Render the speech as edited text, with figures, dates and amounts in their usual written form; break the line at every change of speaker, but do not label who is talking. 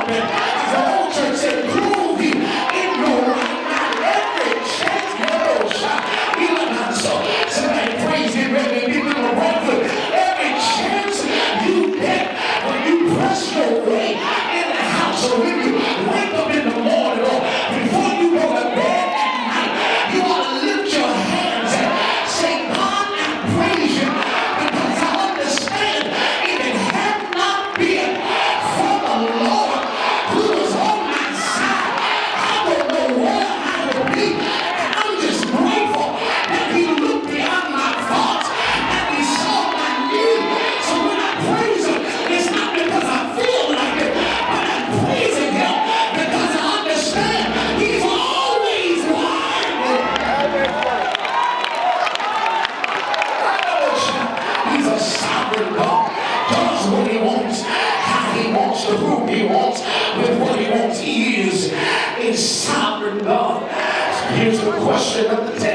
up. And the old church said, prove you in your right mind every chance. So somebody praise him, baby, give him a right foot. Every chance you get when you press your way in the house, or when you wake up in the morning, or before you go to bed at night, you ought to lift your hands and say, God, I praise you, because I understand if it had not been for the Lord who was on my side, I don't know where I would be. And I'm just grateful that he looked beyond my faults and he saw my need. So when I praise him, it's not because I feel like it, but I'm praising him because I understand he's always wise. He's a sovereign God. Does what he wants, how he wants, to whom he wants, with what he wants. He is a sovereign God. So here's the question of the day.